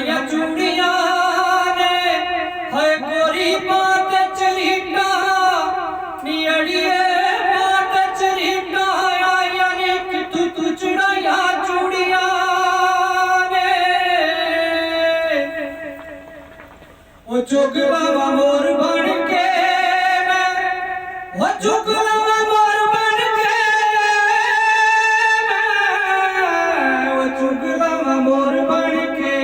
या चूड़िया ने है गोरी बात चलीटा नियड़िए बात चलीटा यानी कि तू चुड़ाया चूड़िया ने वो चुगलावा मोर बन के वो चुगलावा मोर बन के वो चुगलावा मोर बन के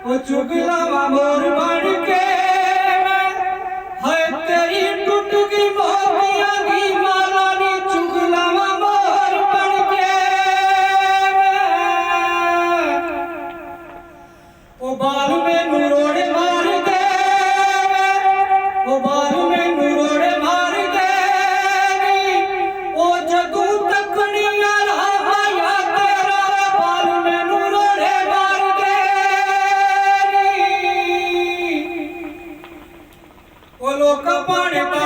वो चुगलावा मोर बन के है तेरी टूट गई मोतिया की माला नी चुगलावा मोर बन के वो बाल में नुरोड़े मार दे वो बाल में नुरोड़े मार दे वो जगू तकनिया रहा तेरा बाल में नुरोड़े मार दे वो लोग पाने का